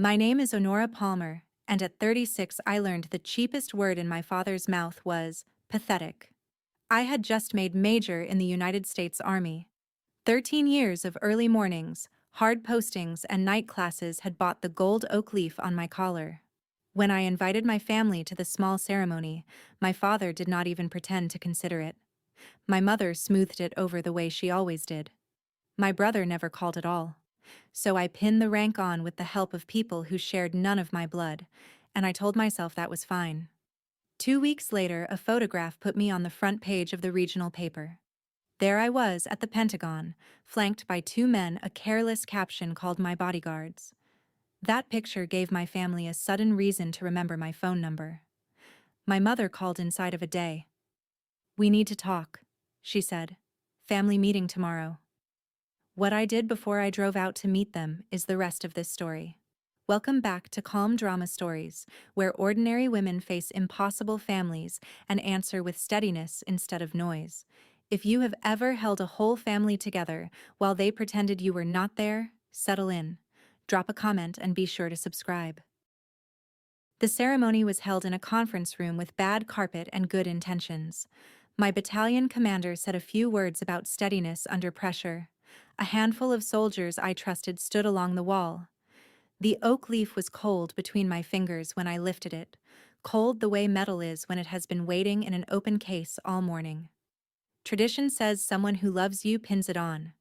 My name is Honora Palmer, and at 36 I learned the cheapest word in my father's mouth was pathetic. I had just made major in the United States Army. 13 years of early mornings, hard postings, and night classes had bought the gold oak leaf on my collar. When I invited my family to the small ceremony, my father did not even pretend to consider it. My mother smoothed it over the way she always did. My brother never called at all. So I pinned the rank on with the help of people who shared none of my blood, and I told myself that was fine. 2 weeks later, a photograph put me on the front page of the regional paper. There I was at the Pentagon, flanked by two men, a careless caption called my bodyguards. That picture gave my family a sudden reason to remember my phone number. My mother called inside of a day. "We need to talk," she said. "Family meeting tomorrow." What I did before I drove out to meet them is the rest of this story. Welcome back to Calm Drama Stories, where ordinary women face impossible families and answer with steadiness instead of noise. If you have ever held a whole family together while they pretended you were not there, settle in. Drop a comment and be sure to subscribe. The ceremony was held in a conference room with bad carpet and good intentions. My battalion commander said a few words about steadiness under pressure. A handful of soldiers I trusted stood along the wall. The oak leaf was cold between my fingers when I lifted it, cold the way metal is when it has been waiting in an open case all morning. Tradition says someone who loves you pins it on.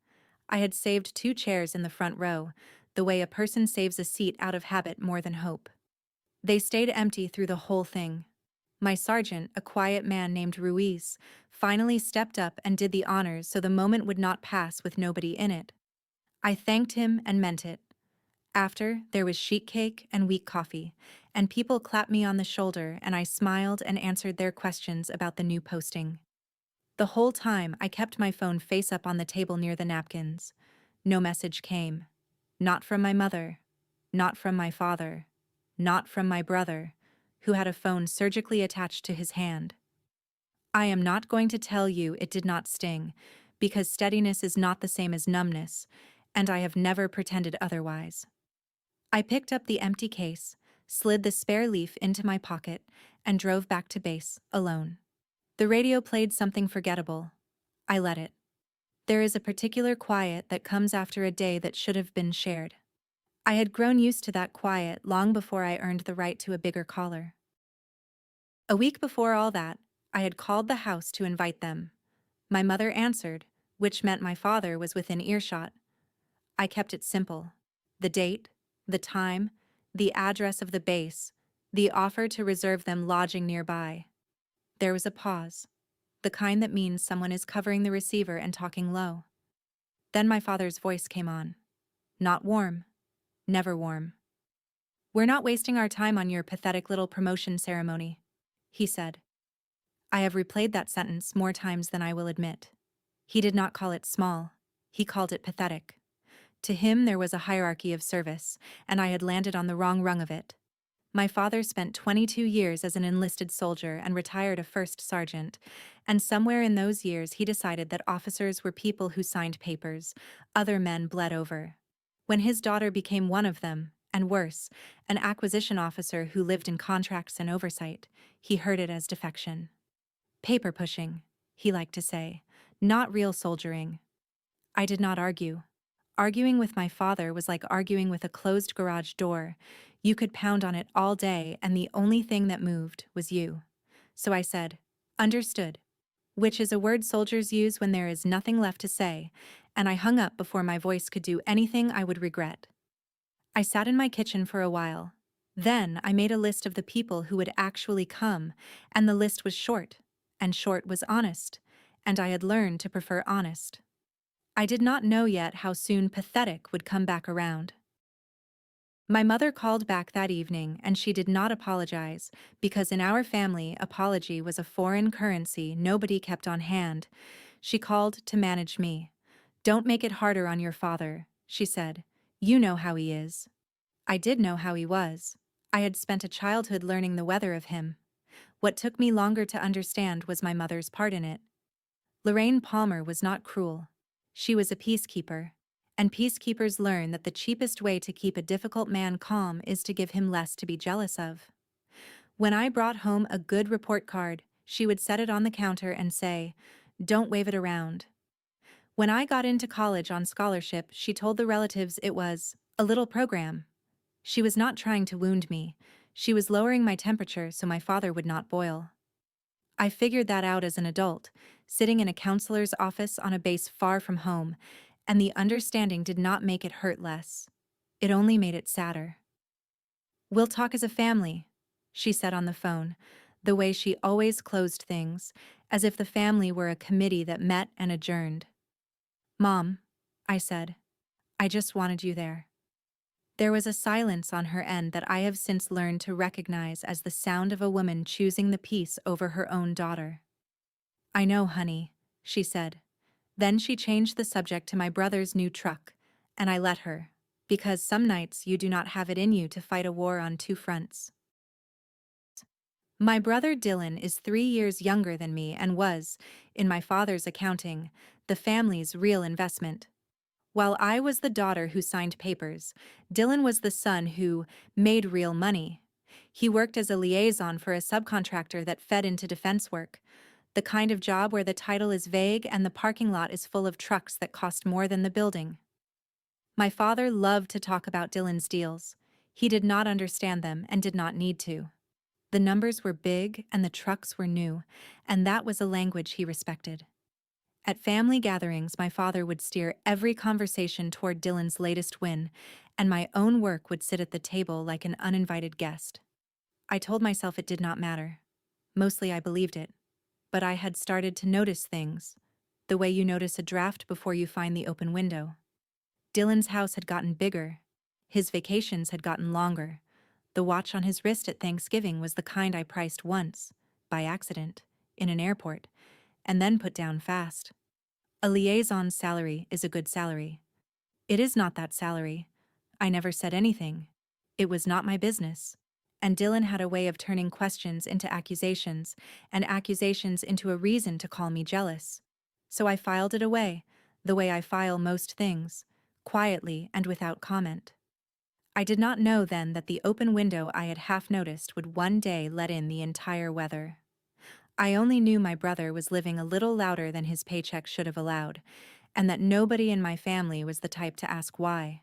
I had saved 2 chairs in the front row, the way a person saves a seat out of habit more than hope. They stayed empty through the whole thing. My sergeant, a quiet man named Ruiz, finally stepped up and did the honors so the moment would not pass with nobody in it. I thanked him and meant it. After, there was sheet cake and weak coffee, and people clapped me on the shoulder and I smiled and answered their questions about the new posting. The whole time I kept my phone face up on the table near the napkins. No message came. Not from my mother. Not from my father. Not from my brother, who had a phone surgically attached to his hand. I am not going to tell you it did not sting, because steadiness is not the same as numbness, and I have never pretended otherwise. I picked up the empty case, slid the spare leaf into my pocket, and drove back to base, alone. The radio played something forgettable. I let it. There is a particular quiet that comes after a day that should have been shared. I had grown used to that quiet long before I earned the right to a bigger collar. A week before all that, I had called the house to invite them. My mother answered, which meant my father was within earshot. I kept it simple. The date, the time, the address of the base, the offer to reserve them lodging nearby. There was a pause, the kind that means someone is covering the receiver and talking low. Then my father's voice came on. Not warm. Never warm. "We're not wasting our time on your pathetic little promotion ceremony," he said. I have replayed that sentence more times than I will admit. He did not call it small. He called it pathetic. To him there was a hierarchy of service, and I had landed on the wrong rung of it. My father spent 22 years as an enlisted soldier and retired a first sergeant, and somewhere in those years he decided that officers were people who signed papers, other men bled over. When his daughter became one of them, and worse, an acquisition officer who lived in contracts and oversight, he heard it as defection. Paper pushing, he liked to say, not real soldiering. I did not argue. Arguing with my father was like arguing with a closed garage door. You could pound on it all day and the only thing that moved was you. So I said, "Understood," which is a word soldiers use when there is nothing left to say, and I hung up before my voice could do anything I would regret. I sat in my kitchen for a while. Then I made a list of the people who would actually come, and the list was short, and short was honest, and I had learned to prefer honest. I did not know yet how soon pathetic would come back around. My mother called back that evening and she did not apologize, because in our family apology was a foreign currency nobody kept on hand. She called to manage me. "Don't make it harder on your father," she said. "You know how he is." I did know how he was. I had spent a childhood learning the weather of him. What took me longer to understand was my mother's part in it. Lorraine Palmer was not cruel. She was a peacekeeper, and peacekeepers learn that the cheapest way to keep a difficult man calm is to give him less to be jealous of. When I brought home a good report card, she would set it on the counter and say, "Don't wave it around." When I got into college on scholarship, she told the relatives it was a little program. She was not trying to wound me. She was lowering my temperature so my father would not boil. I figured that out as an adult, sitting in a counselor's office on a base far from home, and the understanding did not make it hurt less. It only made it sadder. "We'll talk as a family," she said on the phone, the way she always closed things, as if the family were a committee that met and adjourned. "Mom," I said, "I just wanted you there." There was a silence on her end that I have since learned to recognize as the sound of a woman choosing the peace over her own daughter. "I know, honey," she said. Then she changed the subject to my brother's new truck, and I let her, because some nights you do not have it in you to fight a war on two fronts. My brother Dylan is 3 years younger than me and was, in my father's accounting, the family's real investment. While I was the daughter who signed papers, Dylan was the son who made real money. He worked as a liaison for a subcontractor that fed into defense work, the kind of job where the title is vague and the parking lot is full of trucks that cost more than the building. My father loved to talk about Dylan's deals. He did not understand them and did not need to. The numbers were big and the trucks were new, and that was a language he respected. At family gatherings, my father would steer every conversation toward Dylan's latest win, and my own work would sit at the table like an uninvited guest. I told myself it did not matter. Mostly I believed it. But I had started to notice things, the way you notice a draft before you find the open window. Dylan's house had gotten bigger. His vacations had gotten longer. The watch on his wrist at Thanksgiving was the kind I priced once, by accident, in an airport, and then put down fast. A liaison's salary is a good salary. It is not that salary. I never said anything. It was not my business. And Dylan had a way of turning questions into accusations, and accusations into a reason to call me jealous. So I filed it away, the way I file most things, quietly and without comment. I did not know then that the open window I had half noticed would one day let in the entire weather. I only knew my brother was living a little louder than his paycheck should have allowed, and that nobody in my family was the type to ask why.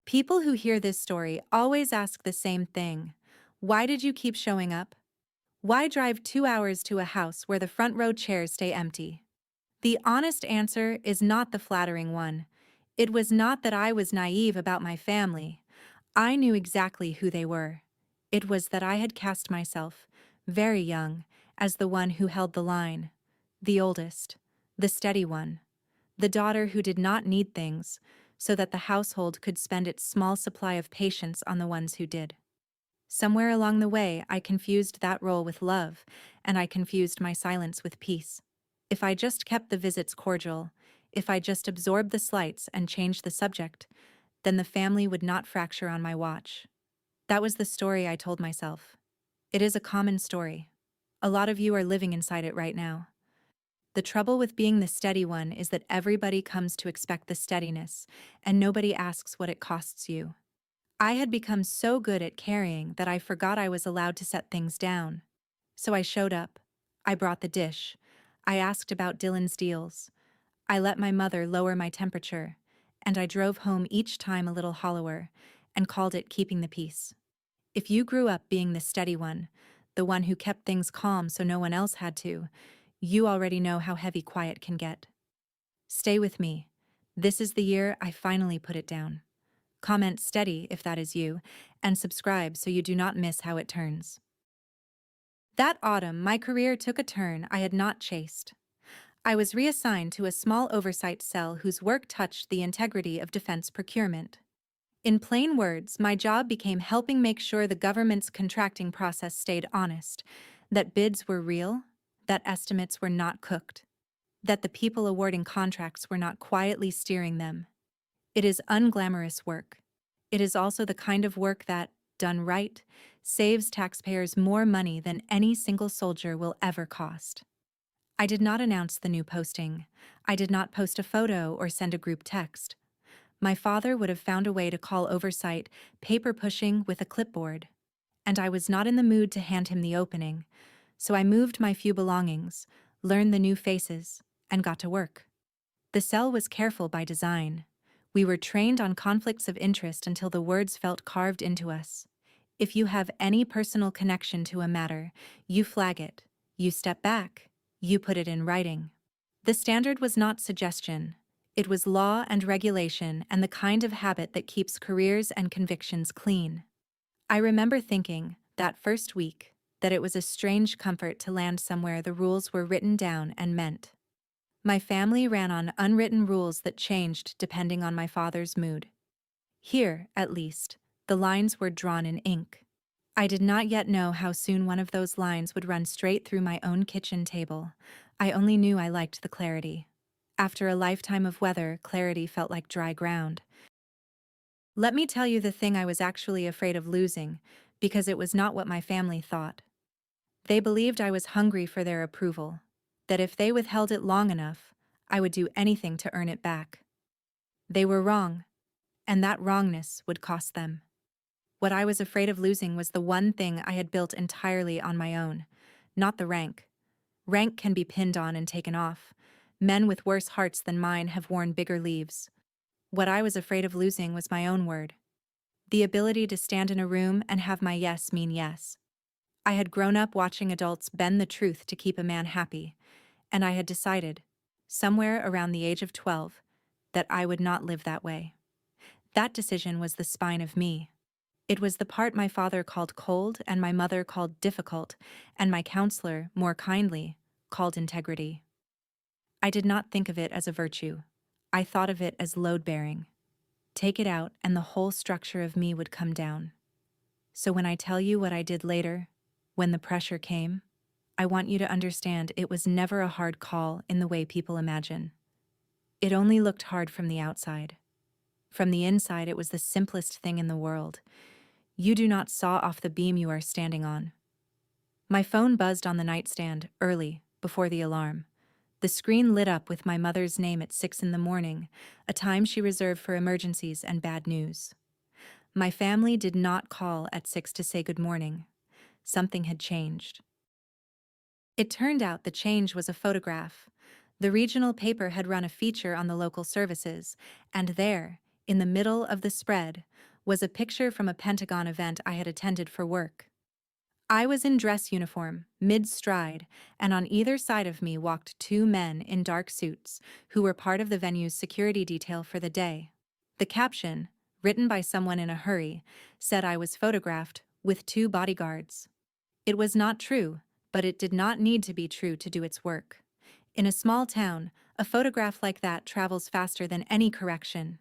People who hear this story always ask the same thing. Why did you keep showing up? Why drive 2 hours to a house where the front row chairs stay empty? The honest answer is not the flattering one. It was not that I was naive about my family. I knew exactly who they were. It was that I had cast myself, very young, as the one who held the line, the oldest, the steady one, the daughter who did not need things, so that the household could spend its small supply of patience on the ones who did. Somewhere along the way, I confused that role with love, and I confused my silence with peace. If I just kept the visits cordial, if I just absorbed the slights and changed the subject, then the family would not fracture on my watch. That was the story I told myself. It is a common story. A lot of you are living inside it right now. The trouble with being the steady one is that everybody comes to expect the steadiness, and nobody asks what it costs you. I had become so good at carrying that I forgot I was allowed to set things down. So I showed up. I brought the dish. I asked about Dylan's deals. I let my mother lower my temperature, and I drove home each time a little hollower, and called it keeping the peace. If you grew up being the steady one, the one who kept things calm so no one else had to, you already know how heavy quiet can get. Stay with me. This is the year I finally put it down. Comment steady if that is you, and subscribe so you do not miss how it turns. That autumn, my career took a turn I had not chased. I was reassigned to a small oversight cell whose work touched the integrity of defense procurement. In plain words, my job became helping make sure the government's contracting process stayed honest, that bids were real, that estimates were not cooked, that the people awarding contracts were not quietly steering them. It is unglamorous work. It is also the kind of work that, done right, saves taxpayers more money than any single soldier will ever cost. I did not announce the new posting. I did not post a photo or send a group text. My father would have found a way to call oversight paper pushing with a clipboard, and I was not in the mood to hand him the opening, so I moved my few belongings, learned the new faces, and got to work. The cell was careful by design. We were trained on conflicts of interest until the words felt carved into us. If you have any personal connection to a matter, you flag it, you step back, you put it in writing. The standard was not suggestion. It was law and regulation and the kind of habit that keeps careers and convictions clean. I remember thinking, that first week, that it was a strange comfort to land somewhere the rules were written down and meant. My family ran on unwritten rules that changed depending on my father's mood. Here, at least, the lines were drawn in ink. I did not yet know how soon one of those lines would run straight through my own kitchen table. I only knew I liked the clarity. After a lifetime of weather, clarity felt like dry ground. Let me tell you the thing I was actually afraid of losing, because it was not what my family thought. They believed I was hungry for their approval, that if they withheld it long enough, I would do anything to earn it back. They were wrong, and that wrongness would cost them. What I was afraid of losing was the one thing I had built entirely on my own, not the rank. Rank can be pinned on and taken off. Men with worse hearts than mine have worn bigger leaves. What I was afraid of losing was my own word. The ability to stand in a room and have my yes mean yes. I had grown up watching adults bend the truth to keep a man happy, and I had decided, somewhere around the age of 12, that I would not live that way. That decision was the spine of me. It was the part my father called cold and my mother called difficult, and my counselor, more kindly, called integrity. I did not think of it as a virtue. I thought of it as load-bearing. Take it out and the whole structure of me would come down. So when I tell you what I did later, when the pressure came, I want you to understand it was never a hard call in the way people imagine. It only looked hard from the outside. From the inside, it was the simplest thing in the world. You do not saw off the beam you are standing on. My phone buzzed on the nightstand, early, before the alarm. The screen lit up with my mother's name at 6 in the morning, a time she reserved for emergencies and bad news. My family did not call at 6 to say good morning. Something had changed. It turned out the change was a photograph. The regional paper had run a feature on the local services, and there, in the middle of the spread, was a picture from a Pentagon event I had attended for work. I was in dress uniform, mid-stride, and on either side of me walked two men in dark suits who were part of the venue's security detail for the day. The caption, written by someone in a hurry, said I was photographed with two bodyguards. It was not true, but it did not need to be true to do its work. In a small town, a photograph like that travels faster than any correction.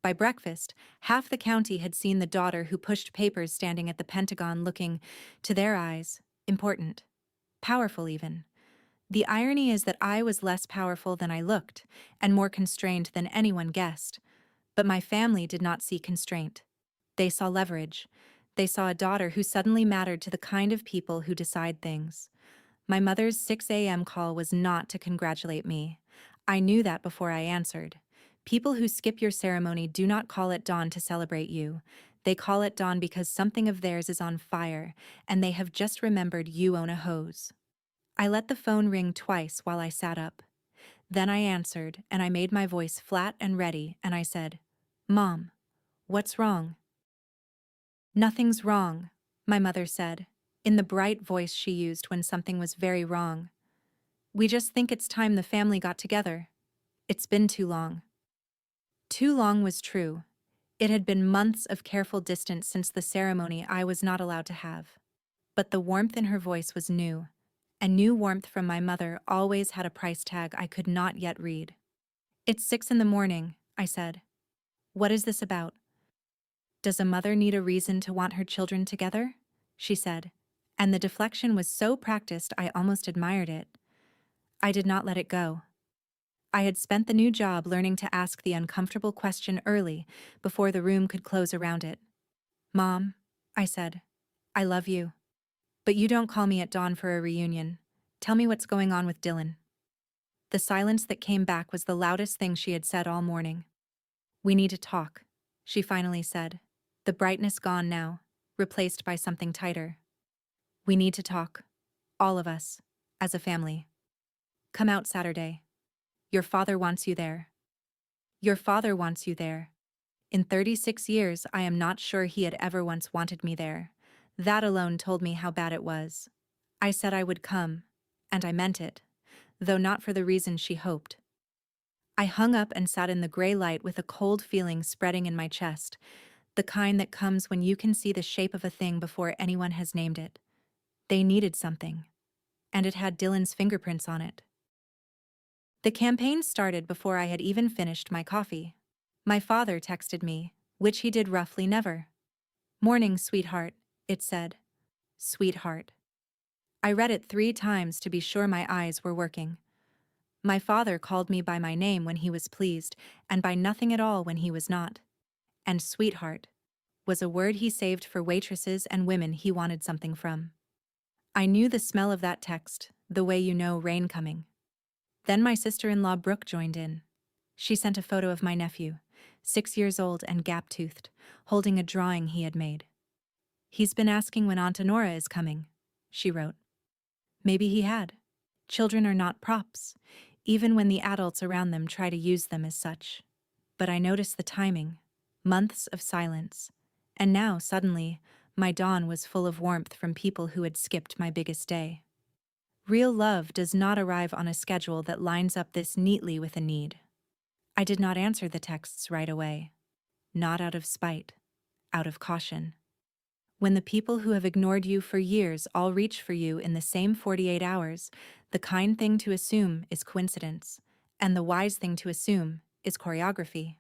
By breakfast, half the county had seen the daughter who pushed papers standing at the Pentagon looking, to their eyes, important. Powerful even. The irony is that I was less powerful than I looked, and more constrained than anyone guessed. But my family did not see constraint. They saw leverage. They saw a daughter who suddenly mattered to the kind of people who decide things. My mother's 6 a.m. call was not to congratulate me. I knew that before I answered. People who skip your ceremony do not call at dawn to celebrate you. They call at dawn because something of theirs is on fire, and they have just remembered you own a hose. I let the phone ring twice while I sat up. Then I answered, and I made my voice flat and ready, and I said, "Mom, what's wrong?" "Nothing's wrong," my mother said, in the bright voice she used when something was very wrong. "We just think it's time the family got together. It's been too long." Too long was true. It had been months of careful distance since the ceremony I was not allowed to have. But the warmth in her voice was new, and new warmth from my mother always had a price tag I could not yet read. "It's 6 in the morning," I said. "What is this about?" "Does a mother need a reason to want her children together?" she said, and the deflection was so practiced I almost admired it. I did not let it go. I had spent the new job learning to ask the uncomfortable question early, before the room could close around it. "Mom," I said, "I love you. But you don't call me at dawn for a reunion. Tell me what's going on with Dylan." The silence that came back was the loudest thing she had said all morning. We need to talk, she finally said, the brightness gone now, replaced by something tighter. We need to talk. All of us. As a family. Come out Saturday. Your father wants you there. Your father wants you there. In 36 years, I am not sure he had ever once wanted me there. That alone told me how bad it was. I said I would come, and I meant it, though not for the reason she hoped. I hung up and sat in the gray light with a cold feeling spreading in my chest, the kind that comes when you can see the shape of a thing before anyone has named it. They needed something, and it had Dylan's fingerprints on it. The campaign started before I had even finished my coffee. My father texted me, which he did roughly never. Morning, sweetheart, it said. Sweetheart. I read it 3 times to be sure my eyes were working. My father called me by my name when he was pleased, and by nothing at all when he was not. And sweetheart was a word he saved for waitresses and women he wanted something from. I knew the smell of that text, the way you know rain coming. Then my sister-in-law Brooke joined in. She sent a photo of my nephew, 6 years old and gap-toothed, holding a drawing he had made. He's been asking when Aunt Honora is coming, she wrote. Maybe he had. Children are not props, even when the adults around them try to use them as such. But I noticed the timing, months of silence, and now, suddenly, my dawn was full of warmth from people who had skipped my biggest day. Real love does not arrive on a schedule that lines up this neatly with a need. I did not answer the texts right away. Not out of spite, out of caution. When the people who have ignored you for years all reach for you in the same 48 hours, the kind thing to assume is coincidence, and the wise thing to assume is choreography.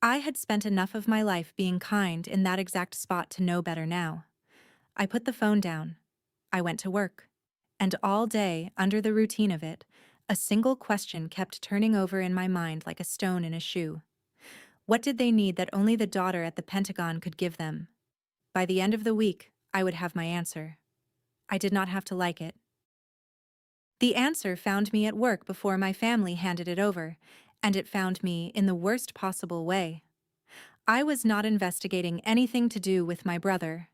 I had spent enough of my life being kind in that exact spot to know better now. I put the phone down. I went to work. And all day, under the routine of it, a single question kept turning over in my mind like a stone in a shoe. What did they need that only the daughter at the Pentagon could give them? By the end of the week, I would have my answer. I did not have to like it. The answer found me at work before my family handed it over, and it found me in the worst possible way. I was not investigating anything to do with my brother.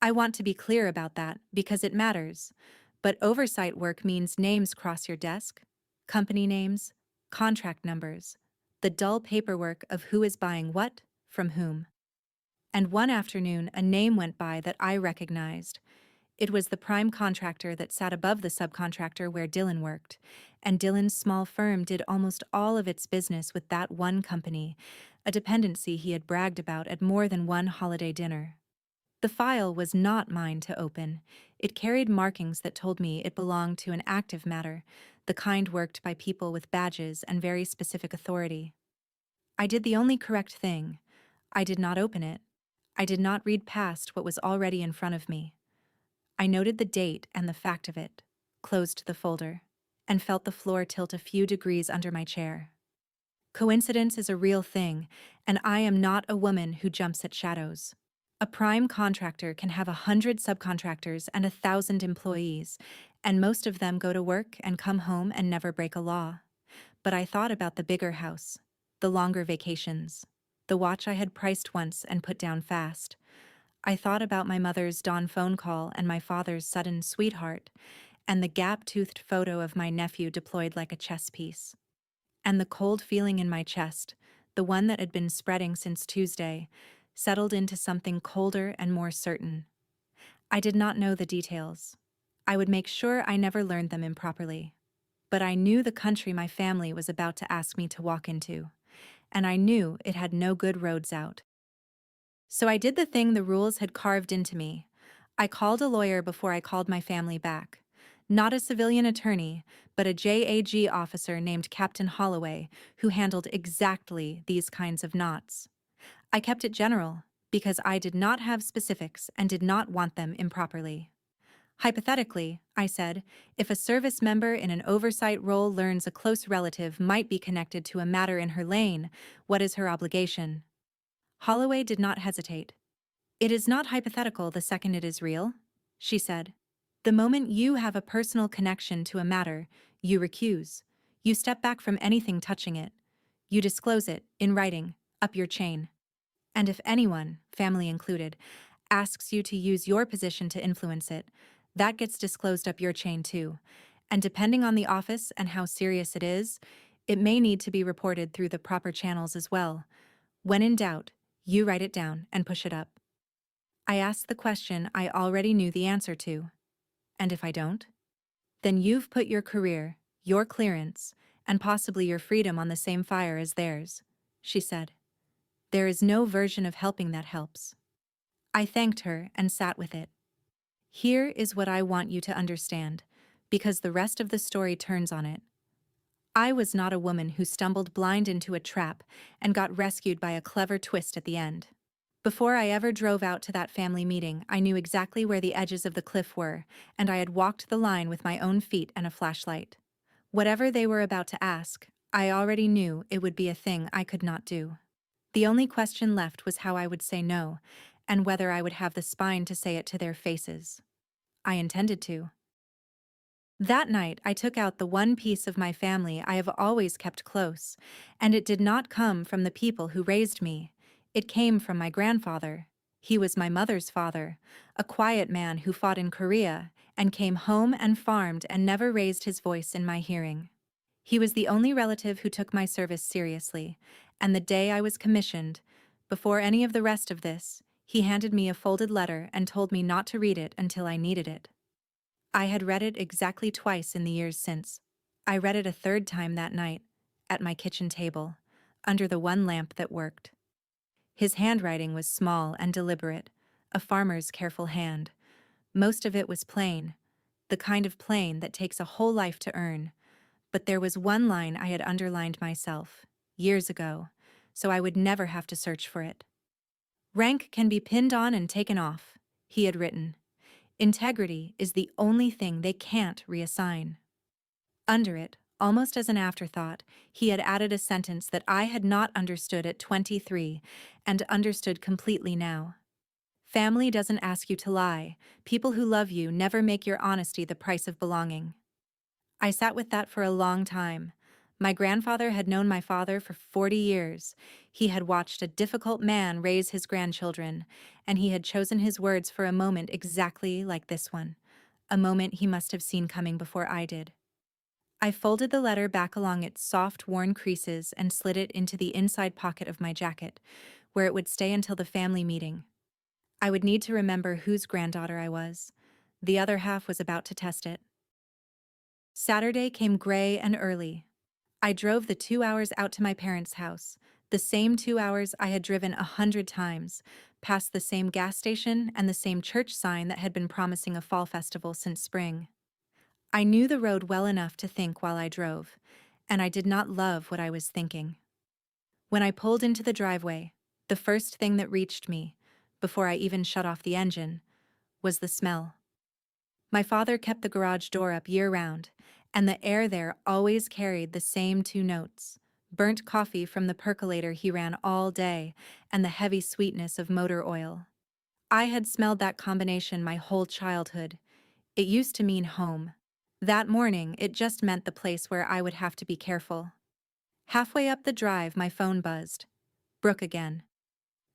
I want to be clear about that because it matters. But oversight work means names cross your desk, company names, contract numbers, the dull paperwork of who is buying what, from whom. And one afternoon, a name went by that I recognized. It was the prime contractor that sat above the subcontractor where Dylan worked, and Dylan's small firm did almost all of its business with that one company, a dependency he had bragged about at more than one holiday dinner. The file was not mine to open. It carried markings that told me it belonged to an active matter, the kind worked by people with badges and very specific authority. I did the only correct thing. I did not open it. I did not read past what was already in front of me. I noted the date and the fact of it, closed the folder, and felt the floor tilt a few degrees under my chair. Coincidence is a real thing, and I am not a woman who jumps at shadows. A prime contractor can have 100 subcontractors and 1,000 employees, and most of them go to work and come home and never break a law. But I thought about the bigger house, the longer vacations, the watch I had priced once and put down fast. I thought about my mother's dawn phone call and my father's sudden sweetheart, and the gap-toothed photo of my nephew deployed like a chess piece. And the cold feeling in my chest, the one that had been spreading since Tuesday, settled into something colder and more certain. I did not know the details. I would make sure I never learned them improperly. But I knew the country my family was about to ask me to walk into, and I knew it had no good roads out. So I did the thing the rules had carved into me. I called a lawyer before I called my family back. Not a civilian attorney, but a JAG officer named Captain Holloway, who handled exactly these kinds of knots. I kept it general, because I did not have specifics and did not want them improperly. Hypothetically, I said, if a service member in an oversight role learns a close relative might be connected to a matter in her lane, what is her obligation? Holloway did not hesitate. It is not hypothetical the second it is real, she said. The moment you have a personal connection to a matter, you recuse. You step back from anything touching it. You disclose it, in writing, up your chain. And if anyone, family included, asks you to use your position to influence it, that gets disclosed up your chain too. And depending on the office and how serious it is, it may need to be reported through the proper channels as well. When in doubt, you write it down and push it up. I asked the question I already knew the answer to. And if I don't? Then you've put your career, your clearance, and possibly your freedom on the same fire as theirs, she said. There is no version of helping that helps. I thanked her and sat with it. Here is what I want you to understand, because the rest of the story turns on it. I was not a woman who stumbled blind into a trap and got rescued by a clever twist at the end. Before I ever drove out to that family meeting, I knew exactly where the edges of the cliff were, and I had walked the line with my own feet and a flashlight. Whatever they were about to ask, I already knew it would be a thing I could not do. The only question left was how I would say no, and whether I would have the spine to say it to their faces. I intended to. That night, I took out the one piece of my family I have always kept close, and it did not come from the people who raised me. It came from my grandfather. He was my mother's father, a quiet man who fought in Korea and came home and farmed and never raised his voice in my hearing. He was the only relative who took my service seriously, and the day I was commissioned, before any of the rest of this, he handed me a folded letter and told me not to read it until I needed it. I had read it exactly twice in the years since. I read it a third time that night, at my kitchen table, under the one lamp that worked. His handwriting was small and deliberate, a farmer's careful hand. Most of it was plain, the kind of plain that takes a whole life to earn. But there was one line I had underlined myself, years ago, so I would never have to search for it. Rank can be pinned on and taken off, he had written. Integrity is the only thing they can't reassign. Under it, almost as an afterthought, he had added a sentence that I had not understood at 23 and understood completely now. Family doesn't ask you to lie. People who love you never make your honesty the price of belonging. I sat with that for a long time. My grandfather had known my father for 40 years. He had watched a difficult man raise his grandchildren, and he had chosen his words for a moment exactly like this one, a moment he must have seen coming before I did. I folded the letter back along its soft, worn creases and slid it into the inside pocket of my jacket, where it would stay until the family meeting. I would need to remember whose granddaughter I was. The other half was about to test it. Saturday came gray and early. I drove the 2 hours out to my parents' house, the same 2 hours I had driven 100 times, past the same gas station and the same church sign that had been promising a fall festival since spring. I knew the road well enough to think while I drove, and I did not love what I was thinking. When I pulled into the driveway, the first thing that reached me, before I even shut off the engine, was the smell. My father kept the garage door up year-round, and the air there always carried the same two notes: burnt coffee from the percolator he ran all day, and the heavy sweetness of motor oil. I had smelled that combination my whole childhood. It used to mean home. That morning, it just meant the place where I would have to be careful. Halfway up the drive, my phone buzzed. Brooke again.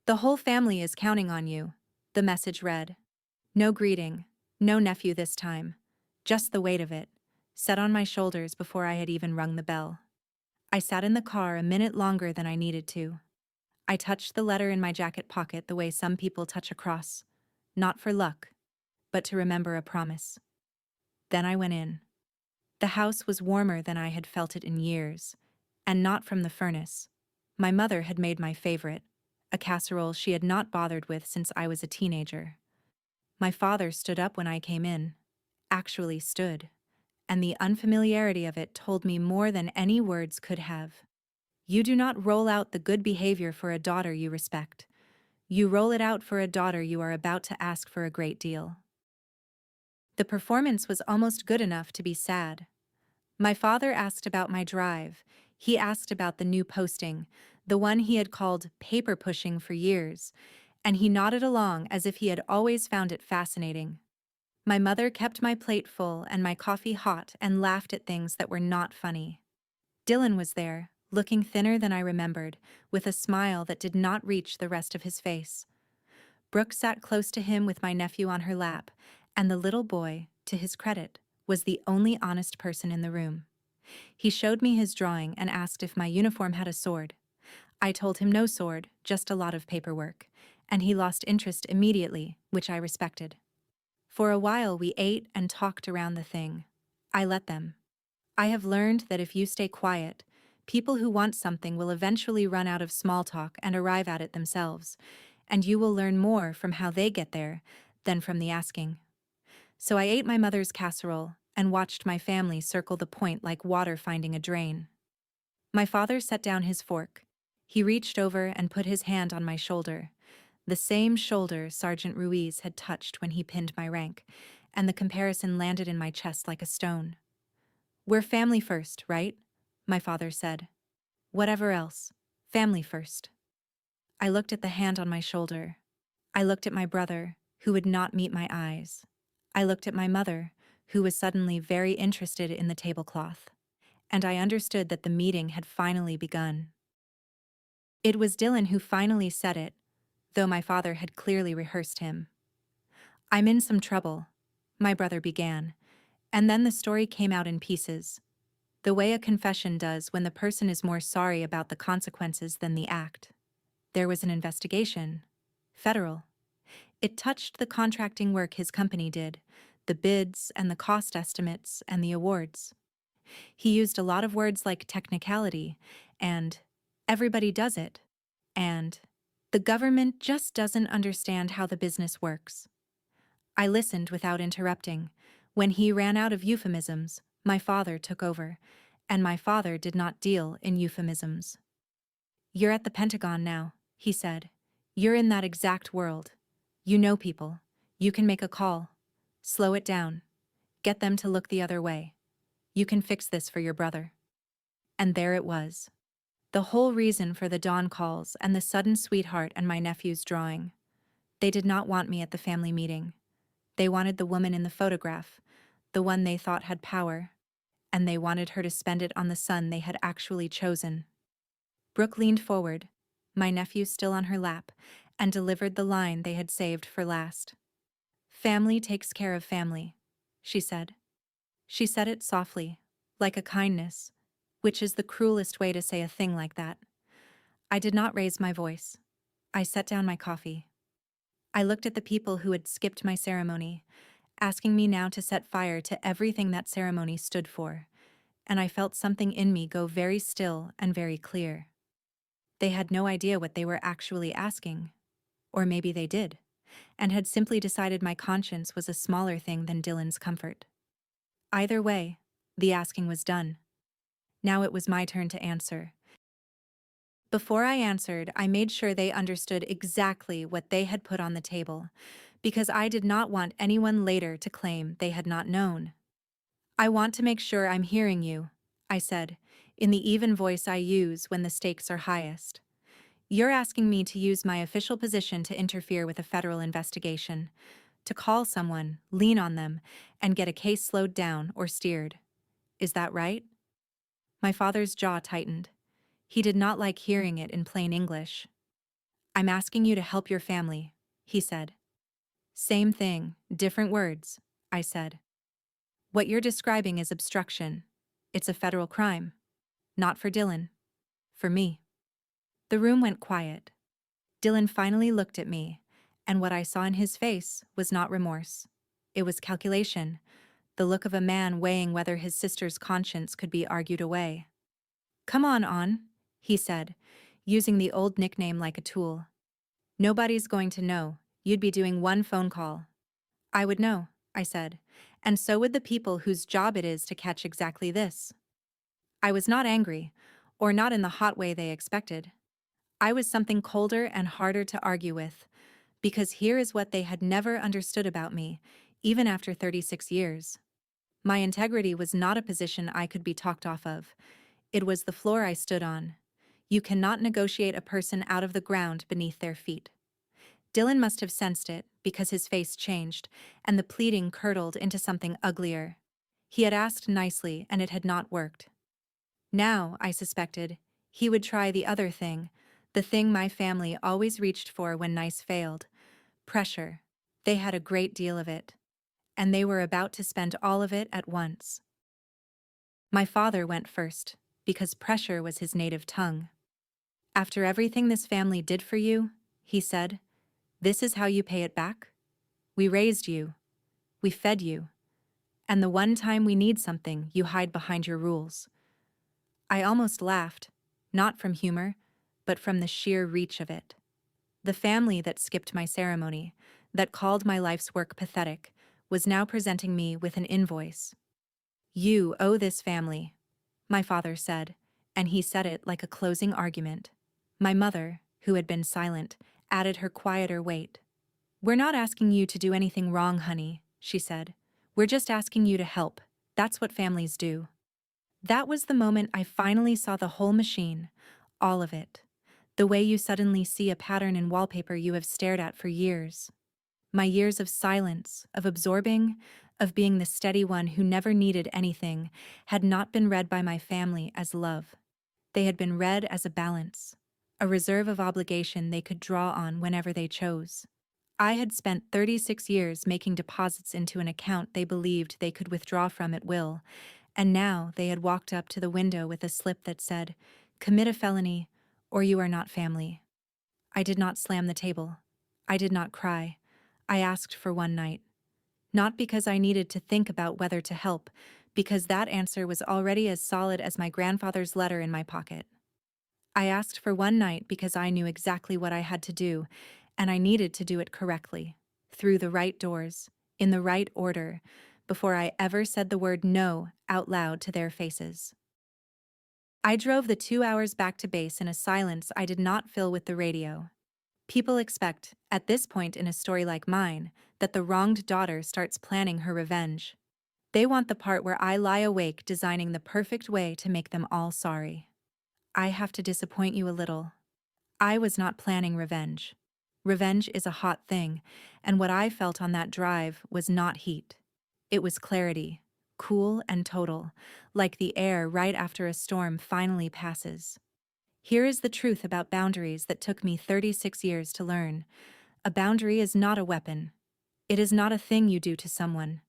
"The whole family is counting on you," the message read. No greeting, no nephew this time. Just the weight of it, set on my shoulders before I had even rung the bell. I sat in the car a minute longer than I needed to. I touched the letter in my jacket pocket the way some people touch a cross, not for luck, but to remember a promise. Then I went in. The house was warmer than I had felt it in years, and not from the furnace. My mother had made my favorite, a casserole she had not bothered with since I was a teenager. My father stood up when I came in, actually stood, and the unfamiliarity of it told me more than any words could have. You do not roll out the good behavior for a daughter you respect. You roll it out for a daughter you are about to ask for a great deal. The performance was almost good enough to be sad. My father asked about my drive. He asked about the new posting, the one he had called paper pushing for years, and he nodded along as if he had always found it fascinating. My mother kept my plate full and my coffee hot and laughed at things that were not funny. Dylan was there, looking thinner than I remembered, with a smile that did not reach the rest of his face. Brooke sat close to him with my nephew on her lap, and the little boy, to his credit, was the only honest person in the room. He showed me his drawing and asked if my uniform had a sword. I told him no sword, just a lot of paperwork, and he lost interest immediately, which I respected. For a while we ate and talked around the thing. I let them. I have learned that if you stay quiet, people who want something will eventually run out of small talk and arrive at it themselves, and you will learn more from how they get there than from the asking. So I ate my mother's casserole and watched my family circle the point like water finding a drain. My father set down his fork. He reached over and put his hand on my shoulder, the same shoulder Sergeant Ruiz had touched when he pinned my rank, and the comparison landed in my chest like a stone. "We're family first, right?" my father said. "Whatever else, family first." I looked at the hand on my shoulder. I looked at my brother, who would not meet my eyes. I looked at my mother, who was suddenly very interested in the tablecloth. And I understood that the meeting had finally begun. It was Dylan who finally said it, though my father had clearly rehearsed him. "I'm in some trouble," my brother began, and then the story came out in pieces, the way a confession does when the person is more sorry about the consequences than the act. There was an investigation. Federal. It touched the contracting work his company did, the bids and the cost estimates and the awards. He used a lot of words like technicality and everybody does it and the government just doesn't understand how the business works. I listened without interrupting. When he ran out of euphemisms, my father took over, and my father did not deal in euphemisms. "You're at the Pentagon now," he said. "You're in that exact world. You know people. You can make a call. Slow it down. Get them to look the other way. You can fix this for your brother." And there it was. The whole reason for the dawn calls and the sudden sweetheart and my nephew's drawing. They did not want me at the family meeting. They wanted the woman in the photograph, the one they thought had power, and they wanted her to spend it on the son they had actually chosen. Brooke leaned forward, my nephew still on her lap, and delivered the line they had saved for last. "Family takes care of family," she said. She said it softly, like a kindness, which is the cruelest way to say a thing like that. I did not raise my voice. I set down my coffee. I looked at the people who had skipped my ceremony, asking me now to set fire to everything that ceremony stood for, and I felt something in me go very still and very clear. They had no idea what they were actually asking. Or maybe they did, and had simply decided my conscience was a smaller thing than Dylan's comfort. Either way, the asking was done. Now it was my turn to answer. Before I answered, I made sure they understood exactly what they had put on the table, because I did not want anyone later to claim they had not known. "I want to make sure I'm hearing you," I said, in the even voice I use when the stakes are highest. "You're asking me to use my official position to interfere with a federal investigation, to call someone, lean on them, and get a case slowed down or steered. Is that right?" My father's jaw tightened. He did not like hearing it in plain English. "I'm asking you to help your family," he said. "Same thing, different words," I said. "What you're describing is obstruction. It's a federal crime. Not for Dylan. For me." The room went quiet. Dylan finally looked at me, and what I saw in his face was not remorse. It was calculation, the look of a man weighing whether his sister's conscience could be argued away. "Come on," he said, using the old nickname like a tool. "Nobody's going to know. You'd be doing one phone call." "I would know," I said, "and so would the people whose job it is to catch exactly this." I was not angry, or not in the hot way they expected. I was something colder and harder to argue with, because here is what they had never understood about me, even after 36 years. My integrity was not a position I could be talked off of. It was the floor I stood on. You cannot negotiate a person out of the ground beneath their feet. Dylan must have sensed it, because his face changed, and the pleading curdled into something uglier. He had asked nicely, and it had not worked. Now, I suspected, He would try the other thing, the thing my family always reached for when nice failed: pressure. They had a great deal of it, and they were about to spend all of it at once. My father went first, because pressure was his native tongue. "After everything this family did for you," he said, "this is how you pay it back? We raised you. We fed you. And the one time we need something, you hide behind your rules." I almost laughed, not from humor, but from the sheer reach of it. The family that skipped my ceremony, that called my life's work pathetic, was now presenting me with an invoice. "You owe this family," my father said, and he said it like a closing argument. My mother, who had been silent, added her quieter weight. "We're not asking you to do anything wrong, honey," she said. "We're just asking you to help. That's what families do." That was the moment I finally saw the whole machine, all of it. The way you suddenly see a pattern in wallpaper you have stared at for years. My years of silence, of absorbing, of being the steady one who never needed anything, had not been read by my family as love. They had been read as a balance, a reserve of obligation they could draw on whenever they chose. I had spent 36 years making deposits into an account they believed they could withdraw from at will, and now they had walked up to the window with a slip that said, "Commit a felony, or you are not family." I did not slam the table. I did not cry. I asked for one night. Not because I needed to think about whether to help, because that answer was already as solid as my grandfather's letter in my pocket. I asked for one night because I knew exactly what I had to do, and I needed to do it correctly, through the right doors, in the right order, before I ever said the word no out loud to their faces. I drove the 2 hours back to base in a silence I did not fill with the radio. People expect, at this point in a story like mine, that the wronged daughter starts planning her revenge. They want the part where I lie awake designing the perfect way to make them all sorry. I have to disappoint you a little. I was not planning revenge. Revenge is a hot thing, and what I felt on that drive was not heat. It was clarity, cool and total, like the air right after a storm finally passes. Here is the truth about boundaries that took me 36 years to learn. A boundary is not a weapon. It is not a thing you do to someone.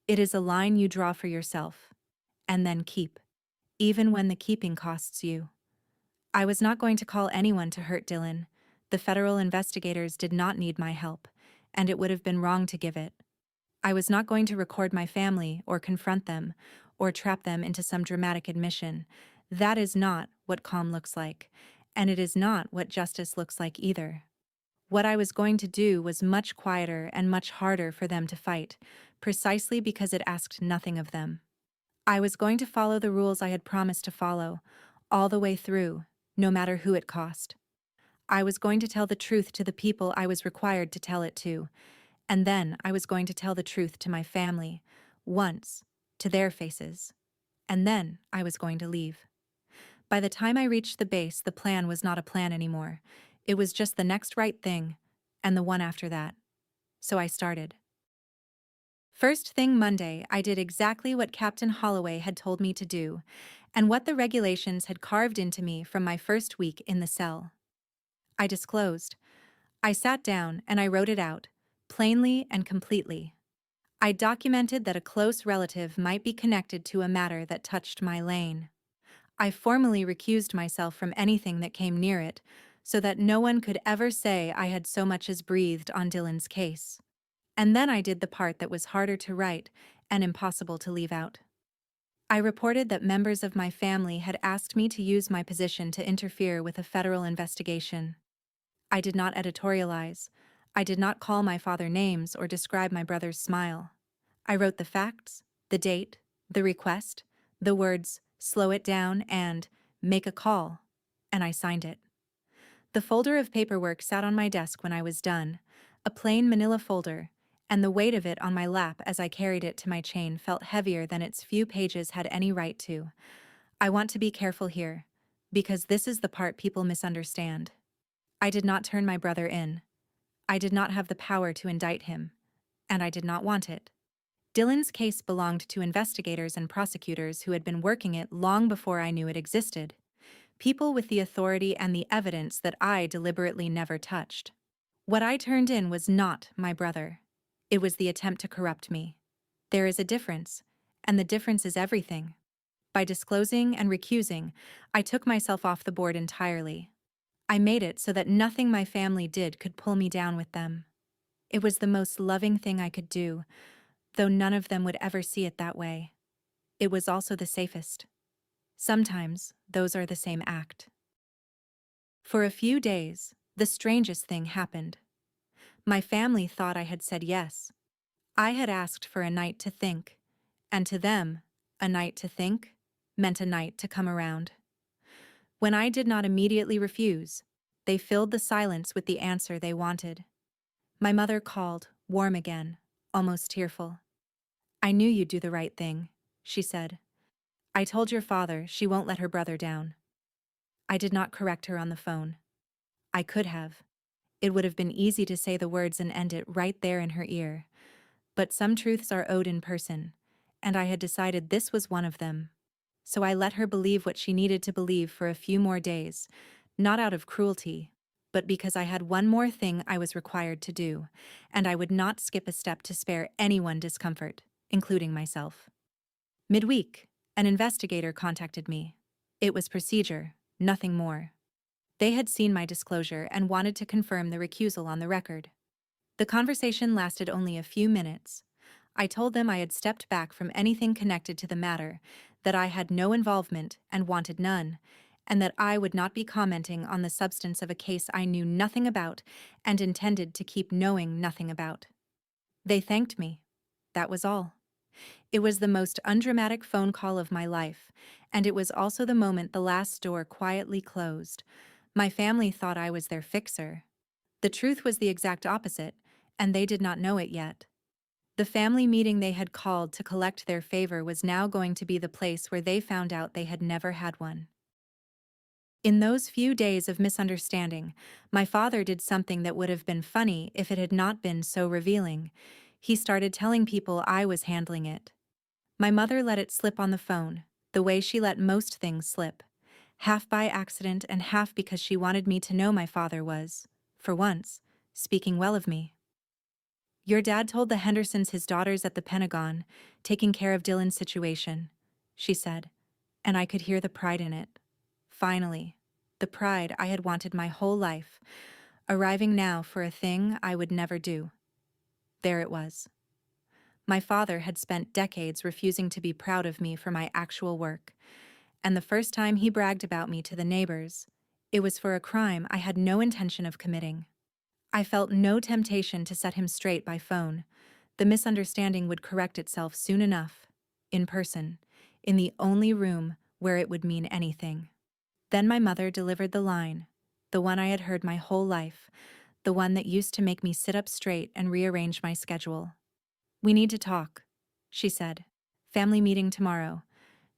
It is a line you draw for yourself, and then keep, even when the keeping costs you. I was not going to call anyone to hurt Dylan. The federal investigators did not need my help, and it would have been wrong to give it. I was not going to record my family or confront them or trap them into some dramatic admission. That is not what calm looks like, and it is not what justice looks like either. What I was going to do was much quieter and much harder for them to fight, precisely because it asked nothing of them. I was going to follow the rules I had promised to follow, all the way through, no matter who it cost. I was going to tell the truth to the people I was required to tell it to, and then I was going to tell the truth to my family, once, to their faces, and then I was going to leave. By the time I reached the base, the plan was not a plan anymore. It was just the next right thing, and the one after that. So I started. First thing Monday, I did exactly what Captain Holloway had told me to do, and what the regulations had carved into me from my first week in the cell. I disclosed. I sat down and I wrote it out, plainly and completely. I documented that a close relative might be connected to a matter that touched my lane. I formally recused myself from anything that came near it, so that no one could ever say I had so much as breathed on Dylan's case. And then I did the part that was harder to write and impossible to leave out. I reported that members of my family had asked me to use my position to interfere with a federal investigation. I did not editorialize. I did not call my father names or describe my brother's smile. I wrote the facts, the date, the request, the words, "slow it down," and "make a call," and I signed it. The folder of paperwork sat on my desk when I was done, a plain manila folder, and the weight of it on my lap as I carried it to my chain felt heavier than its few pages had any right to. I want to be careful here, because this is the part people misunderstand. I did not turn my brother in. I did not have the power to indict him, and I did not want it. Dylan's case belonged to investigators and prosecutors who had been working it long before I knew it existed. people with the authority and the evidence that I deliberately never touched. What I turned in was not my brother. It was the attempt to corrupt me. There is a difference, and the difference is everything. By disclosing and recusing, I took myself off the board entirely. I made it so that nothing my family did could pull me down with them. It was the most loving thing I could do, though none of them would ever see it that way. It was also the safest. Sometimes, those are the same act. For a few days, the strangest thing happened. My family thought I had said yes. I had asked for a night to think, and to them, a night to think meant a night to come around. When I did not immediately refuse, they filled the silence with the answer they wanted. My mother called, warm again, almost tearful. "I knew you'd do the right thing," she said. "I told your father she won't let her brother down." I did not correct her on the phone. I could have. It would have been easy to say the words and end it right there in her ear. But some truths are owed in person, and I had decided this was one of them. So I let her believe what she needed to believe for a few more days, not out of cruelty, but because I had one more thing I was required to do, and I would not skip a step to spare anyone discomfort, including myself. Midweek, an investigator contacted me. It was procedure, nothing more. They had seen my disclosure and wanted to confirm the recusal on the record. The conversation lasted only a few minutes. I told them I had stepped back from anything connected to the matter, that I had no involvement and wanted none, and that I would not be commenting on the substance of a case I knew nothing about and intended to keep knowing nothing about. They thanked me. That was all. It was the most undramatic phone call of my life, and it was also the moment the last door quietly closed. My family thought I was their fixer. The truth was the exact opposite, and they did not know it yet. The family meeting they had called to collect their favor was now going to be the place where they found out they had never had one. In those few days of misunderstanding, my father did something that would have been funny if it had not been so revealing. He started telling people I was handling it. My mother let it slip on the phone, the way she let most things slip, half by accident and half because she wanted me to know my father was, for once, speaking well of me. "Your dad told the Hendersons his daughter's at the Pentagon, taking care of Dylan's situation," she said, and I could hear the pride in it. Finally, the pride I had wanted my whole life, arriving now for a thing I would never do. There it was. My father had spent decades refusing to be proud of me for my actual work, and the first time he bragged about me to the neighbors, it was for a crime I had no intention of committing. I felt no temptation to set him straight by phone. The misunderstanding would correct itself soon enough, in person, in the only room where it would mean anything. Then my mother delivered the line, the one I had heard my whole life, the one that used to make me sit up straight and rearrange my schedule. "We need to talk," she said. "Family meeting tomorrow.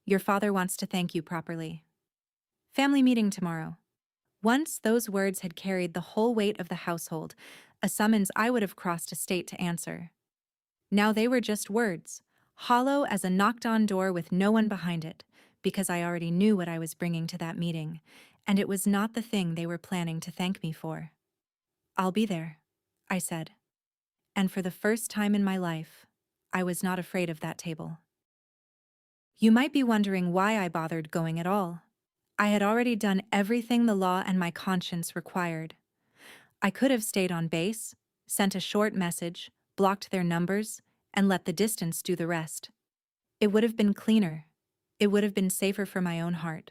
Your father wants to thank you properly." Family meeting tomorrow. Once those words had carried the whole weight of the household, a summons I would have crossed a state to answer. Now they were just words, hollow as a knocked-on door with no one behind it, because I already knew what I was bringing to that meeting, and it was not the thing they were planning to thank me for. "I'll be there," I said. And for the first time in my life, I was not afraid of that table. You might be wondering why I bothered going at all. I had already done everything the law and my conscience required. I could have stayed on base, sent a short message, blocked their numbers, and let the distance do the rest. It would have been cleaner. It would have been safer for my own heart.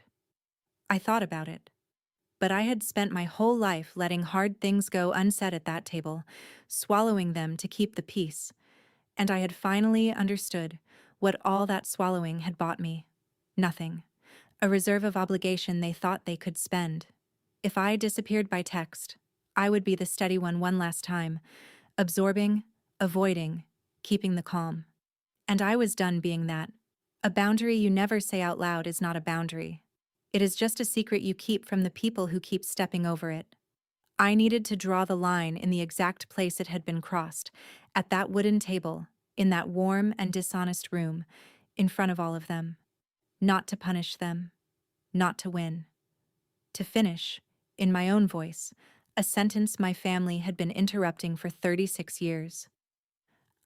I thought about it. But I had spent my whole life letting hard things go unsaid at that table, swallowing them to keep the peace, and I had finally understood what all that swallowing had bought me. Nothing. A reserve of obligation they thought they could spend. If I disappeared by text, I would be the steady one last time, absorbing, avoiding, keeping the calm. And I was done being that. A boundary you never say out loud is not a boundary. It is just a secret you keep from the people who keep stepping over it. I needed to draw the line in the exact place it had been crossed, at that wooden table, in that warm and dishonest room, in front of all of them. Not to punish them. Not to win. to finish, in my own voice, a sentence my family had been interrupting for 36 years.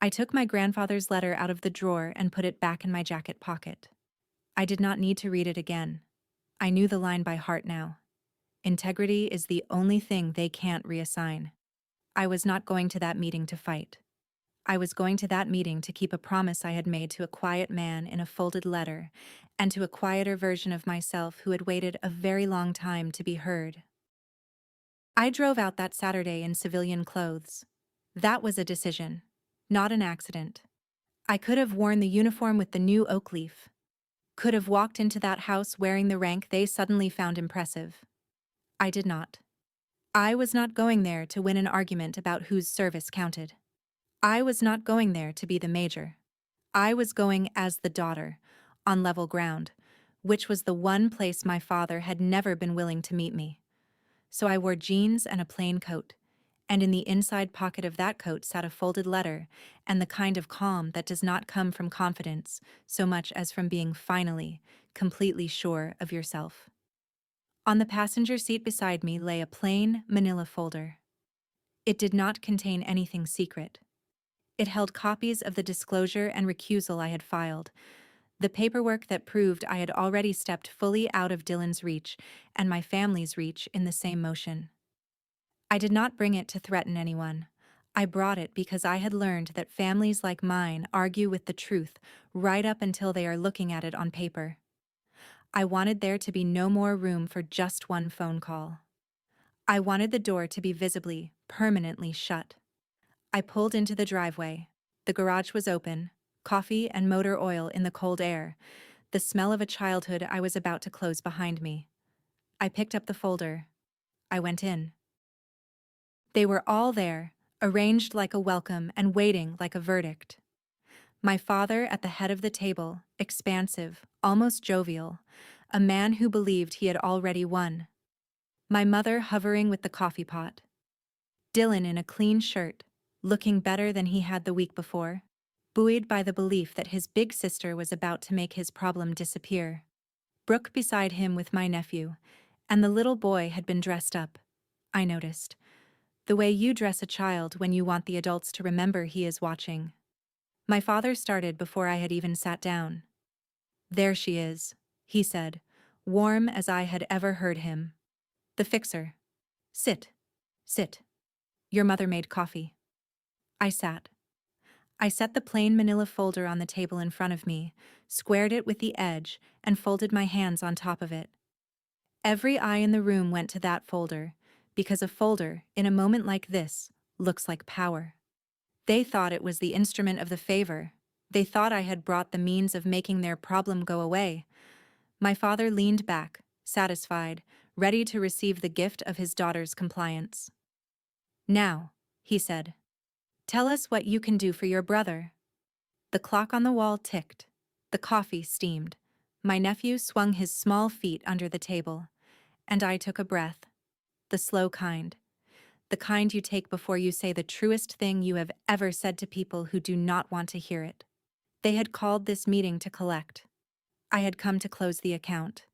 I took my grandfather's letter out of the drawer and put it back in my jacket pocket. I did not need to read it again. I knew the line by heart now. Integrity is the only thing they can't reassign. I was not going to that meeting to fight. I was going to that meeting to keep a promise I had made to a quiet man in a folded letter, and to a quieter version of myself who had waited a very long time to be heard. I drove out that Saturday in civilian clothes. That was a decision, not an accident. I could have worn the uniform with the new oak leaf. Could have walked into that house wearing the rank they suddenly found impressive. I did not. I was not going there to win an argument about whose service counted. I was not going there to be the major. I was going as the daughter, on level ground, which was the one place my father had never been willing to meet me. So I wore jeans and a plain coat, and in the inside pocket of that coat sat a folded letter and the kind of calm that does not come from confidence so much as from being finally, completely sure of yourself. On the passenger seat beside me lay a plain, manila folder. It did not contain anything secret. It held copies of the disclosure and recusal I had filed, the paperwork that proved I had already stepped fully out of Dylan's reach and my family's reach in the same motion. I did not bring it to threaten anyone. I brought it because I had learned that families like mine argue with the truth right up until they are looking at it on paper. I wanted there to be no more room for just one phone call. I wanted the door to be visibly, permanently shut. I pulled into the driveway. The garage was open, coffee and motor oil in the cold air, the smell of a childhood I was about to close behind me. I picked up the folder. I went in. They were all there, arranged like a welcome and waiting like a verdict. My father at the head of the table, expansive, almost jovial, a man who believed he had already won. My mother hovering with the coffee pot. Dylan in a clean shirt, looking better than he had the week before, buoyed by the belief that his big sister was about to make his problem disappear. Brooke beside him with my nephew, and the little boy had been dressed up, I noticed. The way you dress a child when you want the adults to remember he is watching. My father started before I had even sat down. "There she is," he said, warm as I had ever heard him. "The fixer. Sit. Sit. Your mother made coffee." I sat. I set the plain manila folder on the table in front of me, squared it with the edge, and folded my hands on top of it. Every eye in the room went to that folder, because a folder, in a moment like this, looks like power. They thought it was the instrument of the favor. They thought I had brought the means of making their problem go away. My father leaned back, satisfied, ready to receive the gift of his daughter's compliance. "Now," he said, "tell us what you can do for your brother." The clock on the wall ticked. The coffee steamed. My nephew swung his small feet under the table, and I took a breath. The slow kind. The kind you take before you say the truest thing you have ever said to people who do not want to hear it. They had called this meeting to collect. I had come to close the account.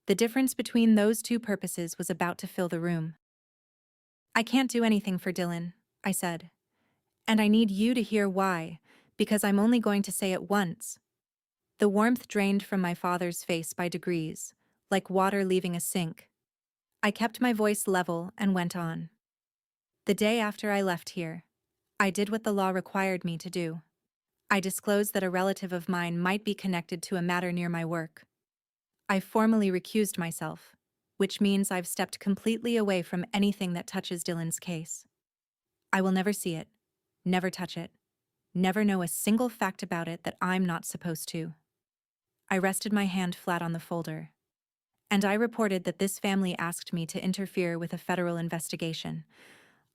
The difference between those two purposes was about to fill the room. "I can't do anything for Dylan," I said. "And I need you to hear why, because I'm only going to say it once." The warmth drained from my father's face by degrees, like water leaving a sink. I kept my voice level and went on. "The day after I left here, I did what the law required me to do. I disclosed that a relative of mine might be connected to a matter near my work. I formally recused myself, which means I've stepped completely away from anything that touches Dylan's case. I will never see it, never touch it, never know a single fact about it that I'm not supposed to." I rested my hand flat on the folder. "And I reported that this family asked me to interfere with a federal investigation.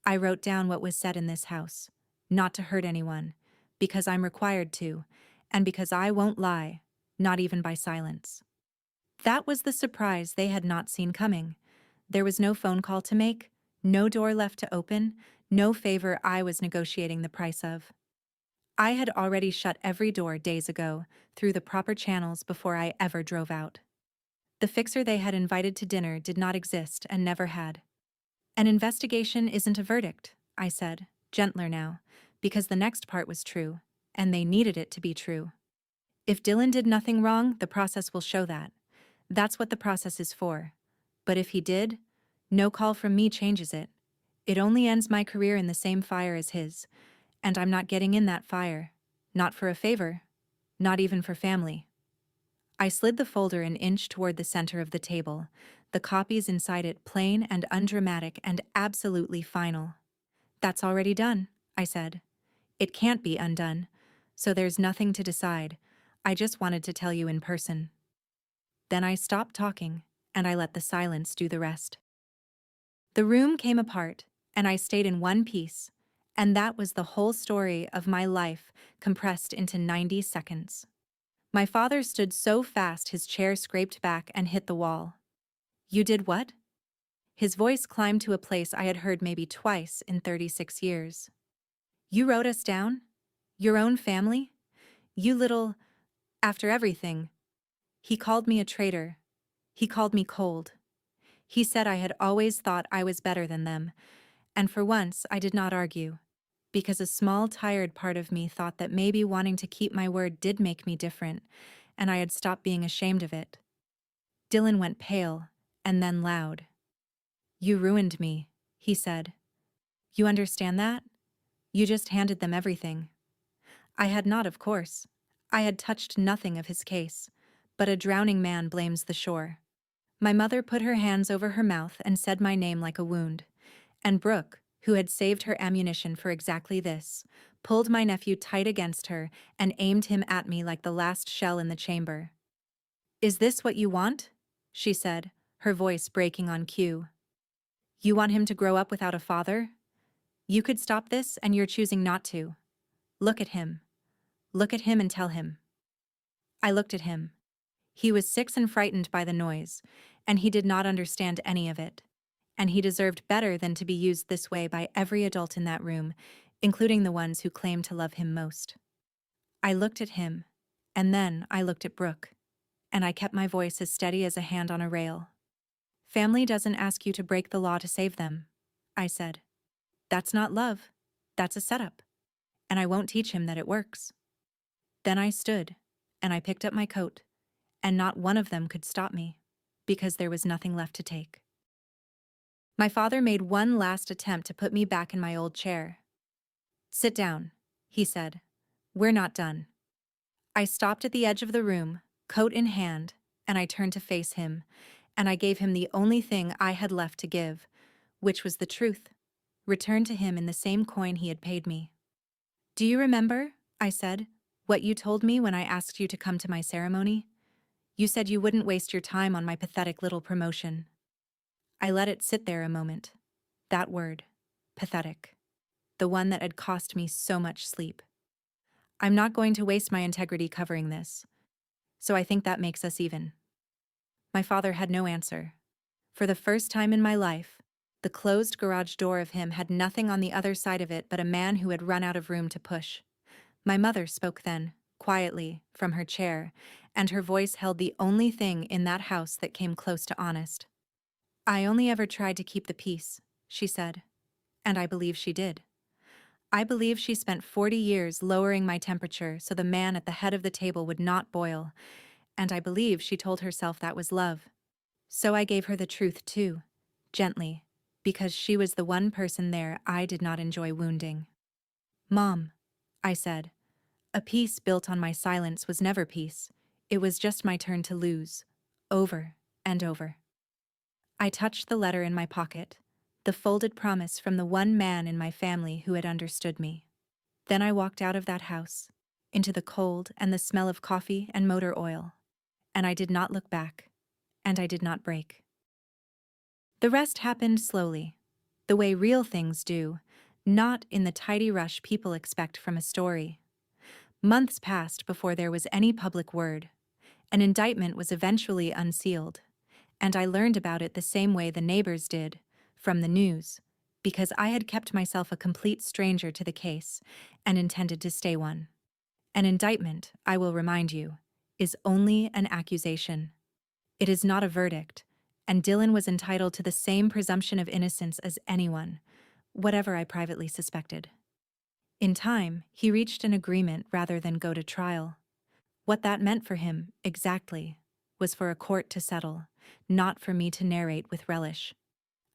I wrote down what was said in this house, not to hurt anyone, because I'm required to, and because I won't lie, not even by silence." That was the surprise they had not seen coming. There was no phone call to make, no door left to open, no favor I was negotiating the price of. I had already shut every door days ago, through the proper channels before I ever drove out. The fixer they had invited to dinner did not exist and never had. An investigation isn't a verdict, I said, gentler now, because the next part was true, and they needed it to be true. If Dylan did nothing wrong, the process will show that. That's what the process is for. But if he did, no call from me changes it. It only ends my career in the same fire as his, and I'm not getting in that fire. Not for a favor. Not even for family. I slid the folder an inch toward the center of the table, the copies inside it plain and undramatic and absolutely final. That's already done, I said. It can't be undone, so there's nothing to decide. I just wanted to tell you in person. Then I stopped talking, and I let the silence do the rest. The room came apart, and I stayed in one piece, and that was the whole story of my life compressed into 90 seconds. My father stood so fast his chair scraped back and hit the wall. You did what? His voice climbed to a place I had heard maybe twice in 36 years. You wrote us down? Your own family? You little... After everything. He called me a traitor. He called me cold. He said I had always thought I was better than them, and for once I did not argue, because a small, tired part of me thought that maybe wanting to keep my word did make me different, and I had stopped being ashamed of it. Dylan went pale, and then loud. You ruined me, he said. You understand that? You just handed them everything. I had not, of course. I had touched nothing of his case, but a drowning man blames the shore. My mother put her hands over her mouth and said my name like a wound, and Brooke, who had saved her ammunition for exactly this, pulled my nephew tight against her and aimed him at me like the last shell in the chamber. Is this what you want? She said, her voice breaking on cue. You want him to grow up without a father? You could stop this, and you're choosing not to. Look at him. Look at him and tell him. I looked at him. He was sick and frightened by the noise, and he did not understand any of it. And he deserved better than to be used this way by every adult in that room, including the ones who claimed to love him most. I looked at him, and then I looked at Brooke, and I kept my voice as steady as a hand on a rail. Family doesn't ask you to break the law to save them, I said. That's not love. That's a setup. And I won't teach him that it works. Then I stood, and I picked up my coat, and not one of them could stop me, because there was nothing left to take. My father made one last attempt to put me back in my old chair. Sit down, he said. We're not done. I stopped at the edge of the room, coat in hand, and I turned to face him, and I gave him the only thing I had left to give, which was the truth, returned to him in the same coin he had paid me. Do you remember, I said, what you told me when I asked you to come to my ceremony? You said you wouldn't waste your time on my pathetic little promotion. I let it sit there a moment. That word, pathetic. The one that had cost me so much sleep. I'm not going to waste my integrity covering this, so I think that makes us even. My father had no answer. For the first time in my life, the closed garage door of him had nothing on the other side of it but a man who had run out of room to push. My mother spoke then, quietly, from her chair, and her voice held the only thing in that house that came close to honest. I only ever tried to keep the peace, she said, and I believe she did. I believe she spent 40 years lowering my temperature so the man at the head of the table would not boil, and I believe she told herself that was love. So I gave her the truth too, gently, because she was the one person there I did not enjoy wounding. Mom, I said, a peace built on my silence was never peace. It was just my turn to lose, over and over. I touched the letter in my pocket, the folded promise from the one man in my family who had understood me. Then I walked out of that house, into the cold and the smell of coffee and motor oil, and I did not look back, and I did not break. The rest happened slowly, the way real things do, not in the tidy rush people expect from a story. Months passed before there was any public word. An indictment was eventually unsealed, and I learned about it the same way the neighbors did, from the news, because I had kept myself a complete stranger to the case and intended to stay one. An indictment, I will remind you, is only an accusation. It is not a verdict, and Dylan was entitled to the same presumption of innocence as anyone, whatever I privately suspected. In time, he reached an agreement rather than go to trial. What that meant for him, exactly, was for a court to settle, not for me to narrate with relish.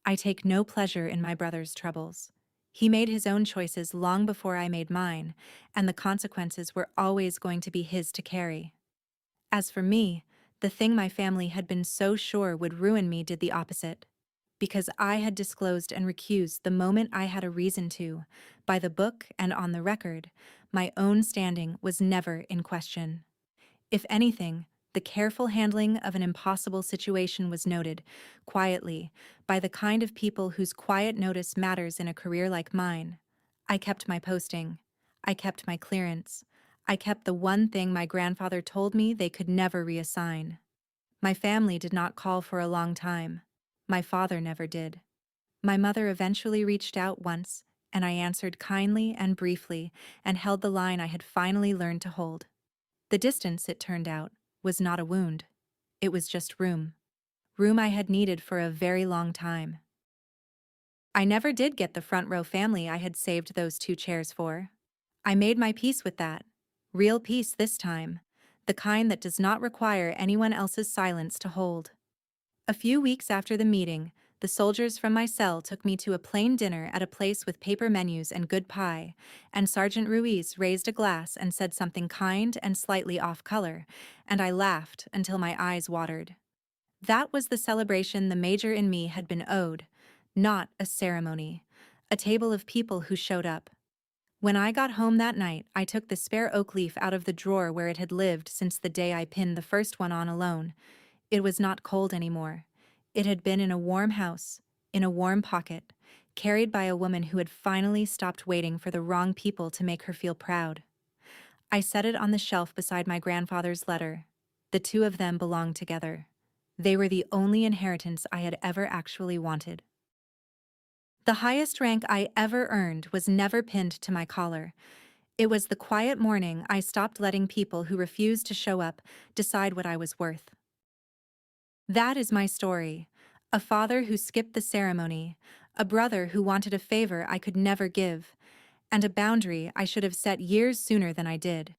I take no pleasure in my brother's troubles. He made his own choices long before I made mine, and the consequences were always going to be his to carry. As for me, the thing my family had been so sure would ruin me did the opposite. Because I had disclosed and recused the moment I had a reason to, by the book and on the record, my own standing was never in question. If anything, the careful handling of an impossible situation was noted, quietly, by the kind of people whose quiet notice matters in a career like mine. I kept my posting. I kept my clearance. I kept the one thing my grandfather told me they could never reassign. My family did not call for a long time. My father never did. My mother eventually reached out once, and I answered kindly and briefly and held the line I had finally learned to hold. The distance, it turned out, was not a wound. It was just room. Room I had needed for a very long time. I never did get the front row family I had saved those 2 chairs for. I made my peace with that. Real peace this time. The kind that does not require anyone else's silence to hold. A few weeks after the meeting, the soldiers from my cell took me to a plain dinner at a place with paper menus and good pie, and Sergeant Ruiz raised a glass and said something kind and slightly off-color, and I laughed until my eyes watered. That was the celebration the major in me had been owed, not a ceremony, a table of people who showed up. When I got home that night, I took the spare oak leaf out of the drawer where it had lived since the day I pinned the first one on alone. It was not cold anymore. It had been in a warm house, in a warm pocket, carried by a woman who had finally stopped waiting for the wrong people to make her feel proud. I set it on the shelf beside my grandfather's letter. The two of them belonged together. They were the only inheritance I had ever actually wanted. The highest rank I ever earned was never pinned to my collar. It was the quiet morning I stopped letting people who refused to show up decide what I was worth. That is my story. A father who skipped the ceremony, a brother who wanted a favor I could never give, and a boundary I should have set years sooner than I did.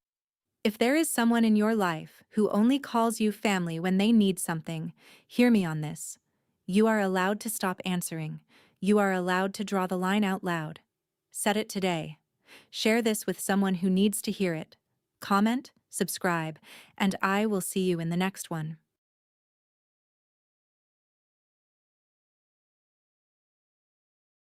If there is someone in your life who only calls you family when they need something, hear me on this. You are allowed to stop answering. You are allowed to draw the line out loud. Set it today. Share this with someone who needs to hear it. Comment, subscribe, and I will see you in the next one.